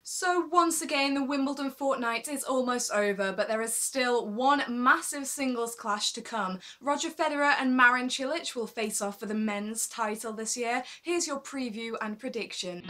So once again, the Wimbledon fortnight is almost over, but there is still one massive singles clash to come. Roger Federer and Marin Cilic will face off for the men's title this year. Here's your preview and prediction.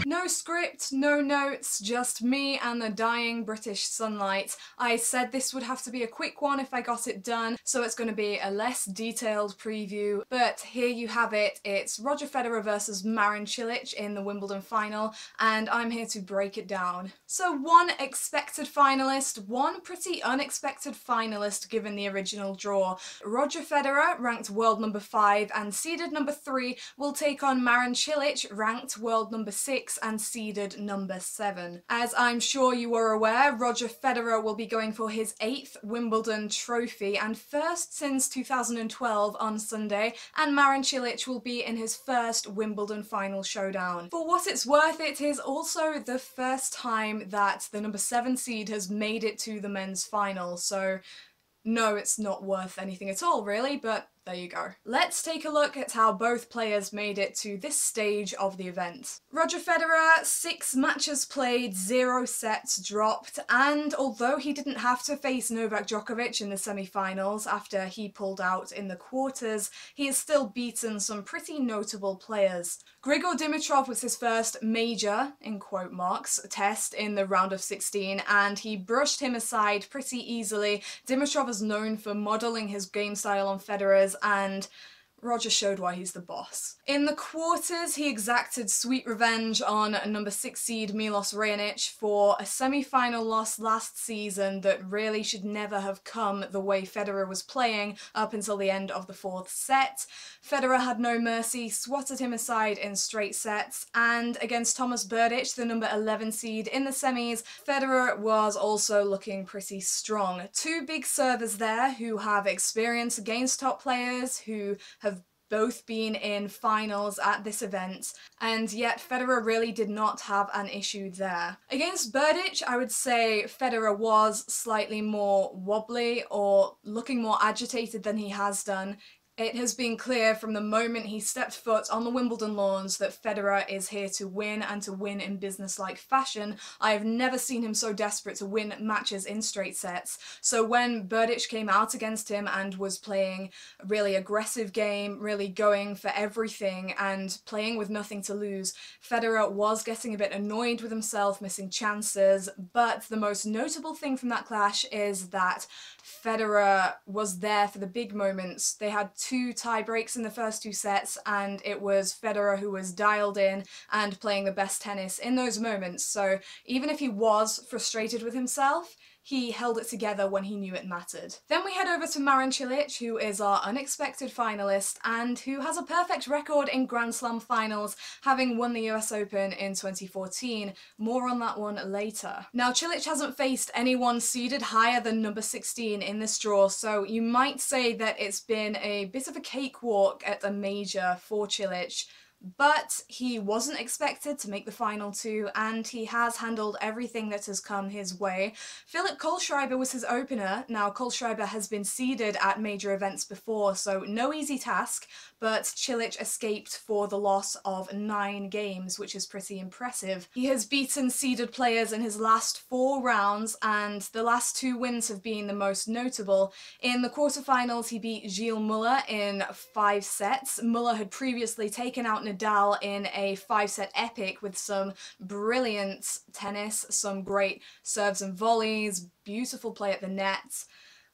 No script, no notes, just me and the dying British sunlight. I said this would have to be a quick one if I got it done, so it's going to be a less detailed preview, but here you have it. It's Roger Federer versus Marin Cilic in the Wimbledon final, and I'm here to break it down. So one expected finalist, one pretty unexpected finalist given the original draw. Roger Federer, ranked world number 5 and seeded number 3, will take on Marin Cilic, ranked world number 6 and seeded number 7. As I'm sure you are aware, Roger Federer will be going for his 8th Wimbledon trophy and first since 2012 on Sunday, and Marin Cilic will be in his first Wimbledon final showdown. For what it's worth, it is also the first time that the number 7 seed has made it to the men's final, so no, it's not worth anything at all really, but there you go. Let's take a look at how both players made it to this stage of the event. Roger Federer, 6 matches played, 0 sets dropped, and although he didn't have to face Novak Djokovic in the semi-finals after he pulled out in the quarters, he has still beaten some pretty notable players. Grigor Dimitrov was his first major, in quote marks, test in the round of 16, and he brushed him aside pretty easily. Dimitrov is known for modelling his game style on Federer's, and Roger showed why he's the boss. In the quarters, he exacted sweet revenge on number 6 seed Milos Raonic for a semi-final loss last season that really should never have come the way Federer was playing up until the end of the 4th set. Federer had no mercy, swatted him aside in straight sets, and against Thomas Berdych, the number 11 seed in the semis, Federer was also looking pretty strong. 2 big servers there who have experience against top players, who have both been in finals at this event, and yet Federer really did not have an issue there. Against Berdych, I would say Federer was slightly more wobbly or looking more agitated than he has done. It has been clear from the moment he stepped foot on the Wimbledon lawns that Federer is here to win, and to win in business-like fashion. I have never seen him so desperate to win matches in straight sets. So when Berdych came out against him and was playing a really aggressive game, really going for everything and playing with nothing to lose, Federer was getting a bit annoyed with himself, missing chances, but the most notable thing from that clash is that Federer was there for the big moments. They had 2 tie breaks in the first 2 sets, and it was Federer who was dialed in and playing the best tennis in those moments. So even if he was frustrated with himself, he held it together when he knew it mattered. Then we head over to Marin Cilic, who is our unexpected finalist and who has a perfect record in Grand Slam finals, having won the US Open in 2014. More on that one later. Now, Cilic hasn't faced anyone seeded higher than number 16 in this draw, so you might say that it's been a bit of a cakewalk at a major for Cilic. But he wasn't expected to make the final 2, and he has handled everything that has come his way. Philipp Kohlschreiber was his opener. Now, Kohlschreiber has been seeded at major events before, so no easy task, but Cilic escaped for the loss of 9 games, which is pretty impressive. He has beaten seeded players in his last 4 rounds, and the last 2 wins have been the most notable. In the quarterfinals, he beat Gilles Muller in 5 sets. Muller had previously taken out Nadal in a 5-set epic with some brilliant tennis, some great serves and volleys, beautiful play at the net,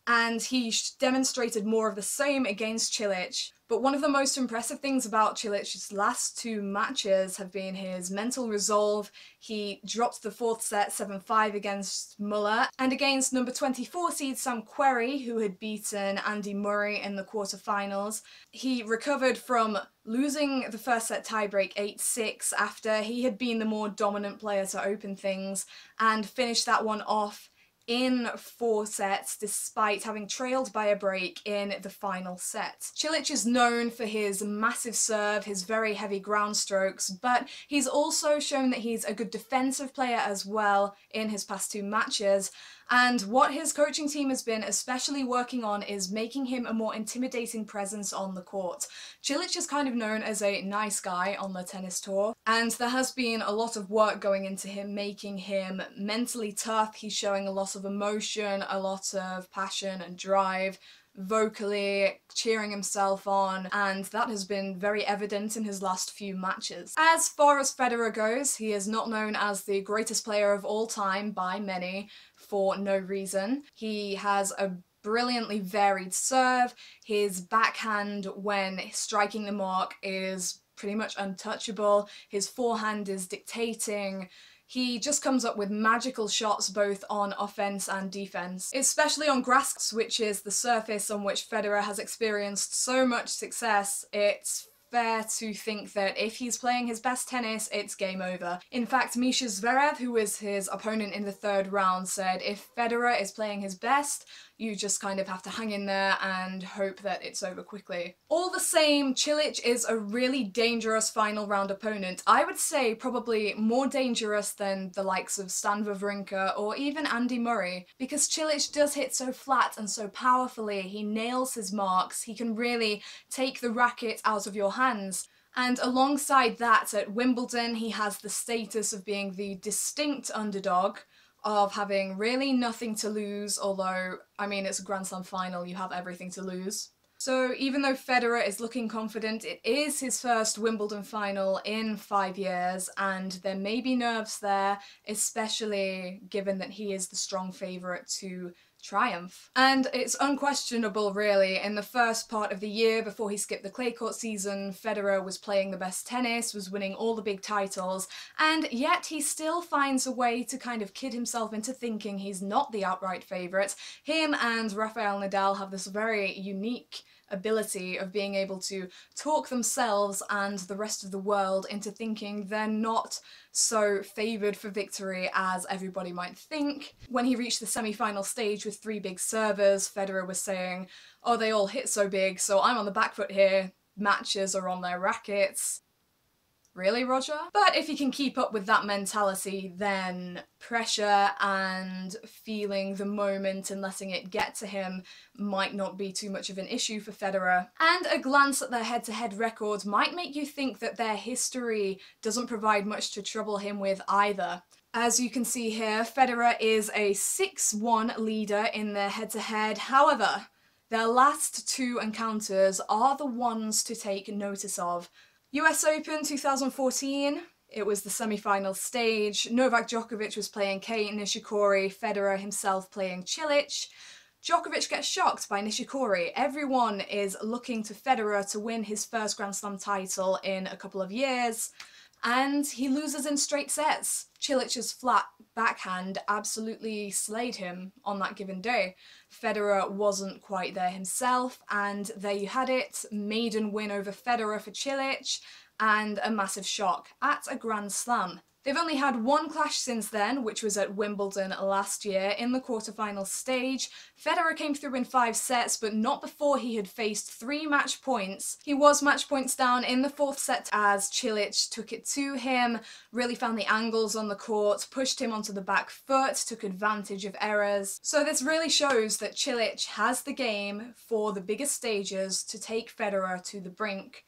and he demonstrated more of the same against Cilic. But one of the most impressive things about Cilic's last 2 matches have been his mental resolve. He dropped the 4th set 7-5 against Muller, and against number 24 seed Sam Querrey, who had beaten Andy Murray in the quarterfinals. He recovered from losing the first set tiebreak 8-6 after he had been the more dominant player to open things, and finished that one off in 4 sets despite having trailed by a break in the final set. Cilic is known for his massive serve, his very heavy ground strokes, but he's also shown that he's a good defensive player as well in his past 2 matches. And what his coaching team has been especially working on is making him a more intimidating presence on the court. Cilic is kind of known as a nice guy on the tennis tour, and there has been a lot of work going into him, making him mentally tough. He's showing a lot of emotion, a lot of passion and drive, vocally cheering himself on, and that has been very evident in his last few matches. As far as Federer goes, he is not known as the greatest player of all time by many for no reason. He has a brilliantly varied serve. His backhand when striking the mark is pretty much untouchable. His forehand is dictating. He just comes up with magical shots both on offense and defense, especially on grass, which is the surface on which Federer has experienced so much success. It's fair to think that if he's playing his best tennis, it's game over. In fact, Misha Zverev, who was his opponent in the 3rd round, said if Federer is playing his best, you just kind of have to hang in there and hope that it's over quickly. All the same, Cilic is a really dangerous final round opponent. I would say probably more dangerous than the likes of Stan Wawrinka or even Andy Murray, because Cilic does hit so flat and so powerfully. He nails his marks. He can really take the racket out of your hands. And alongside that, at Wimbledon, he has the status of being the distinct underdog, of having really nothing to lose, although, I mean, it's a Grand Slam final, you have everything to lose. So even though Federer is looking confident, it is his first Wimbledon final in 5 years, and there may be nerves there, especially given that he is the strong favourite to triumph. And it's unquestionable really, in the first part of the year before he skipped the clay court season, Federer was playing the best tennis, was winning all the big titles, and yet he still finds a way to kind of kid himself into thinking he's not the outright favourite. Him and Rafael Nadal have this very unique ability of being able to talk themselves and the rest of the world into thinking they're not so favoured for victory as everybody might think. When he reached the semi-final stage with 3 big servers, Federer was saying, oh, they all hit so big, so I'm on the back foot here, matches are on their rackets. Really, Roger? But if he can keep up with that mentality, then pressure and feeling the moment and letting it get to him might not be too much of an issue for Federer. And a glance at their head-to-head records might make you think that their history doesn't provide much to trouble him with either. As you can see here, Federer is a 6-1 leader in their head-to-head. However, their last 2 encounters are the ones to take notice of. US Open 2014, it was the semi-final stage. Novak Djokovic was playing Kei Nishikori, Federer himself playing Cilic. Djokovic gets shocked by Nishikori. Everyone is looking to Federer to win his first Grand Slam title in a couple of years, and he loses in straight sets. Cilic's flat backhand absolutely slayed him on that given day. Federer wasn't quite there himself, and there you had it, maiden win over Federer for Cilic, and a massive shock at a Grand Slam. They've only had 1 clash since then, which was at Wimbledon last year in the quarterfinal stage. Federer came through in 5 sets, but not before he had faced 3 match points. He was match points down in the 4th set as Cilic took it to him, really found the angles on the court, pushed him onto the back foot, took advantage of errors. So this really shows that Cilic has the game for the biggest stages to take Federer to the brink.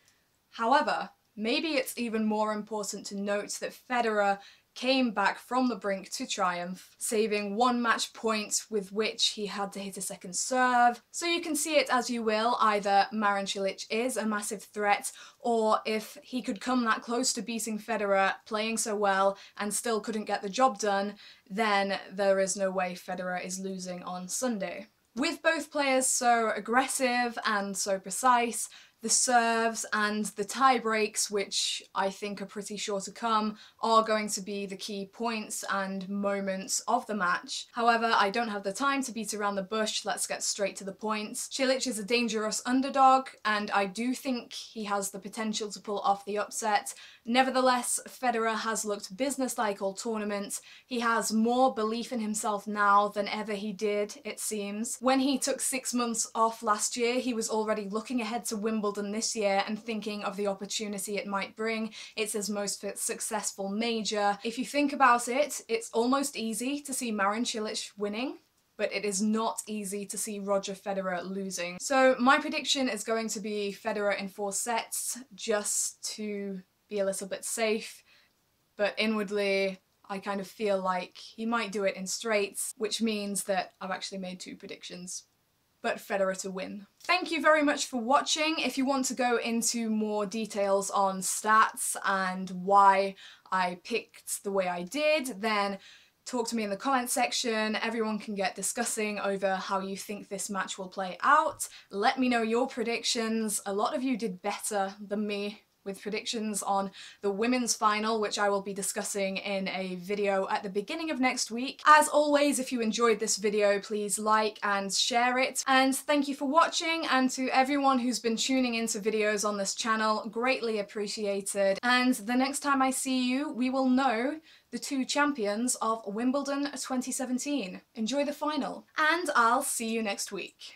However, maybe it's even more important to note that Federer came back from the brink to triumph, saving 1 match point with which he had to hit a second serve. So you can see it as you will, either Marin Cilic is a massive threat, or if he could come that close to beating Federer, playing so well, and still couldn't get the job done, then there is no way Federer is losing on Sunday. With both players so aggressive and so precise, The serves and the tie breaks, which I think are pretty sure to come, are going to be the key points and moments of the match. However, I don't have the time to beat around the bush, let's get straight to the points. Cilic is a dangerous underdog, and I do think he has the potential to pull off the upset. Nevertheless, Federer has looked businesslike all tournament. He has more belief in himself now than ever he did, it seems. When he took 6 months off last year, he was already looking ahead to Wimbledon this year and thinking of the opportunity it might bring. It's his most successful major. If you think about it, it's almost easy to see Marin Cilic winning, but it is not easy to see Roger Federer losing. So my prediction is going to be Federer in 4 sets, just to be a little bit safe, but inwardly I kind of feel like he might do it in straights, which means that I've actually made 2 predictions. But Federer to win. Thank you very much for watching. If you want to go into more details on stats and why I picked the way I did, then talk to me in the comment section. Everyone can get discussing over how you think this match will play out. Let me know your predictions. A lot of you did better than me with predictions on the women's final, which I will be discussing in a video at the beginning of next week. As always, if you enjoyed this video, please like and share it. And thank you for watching, and to everyone who's been tuning into videos on this channel, greatly appreciated. And the next time I see you, we will know the 2 champions of Wimbledon 2017. Enjoy the final, and I'll see you next week.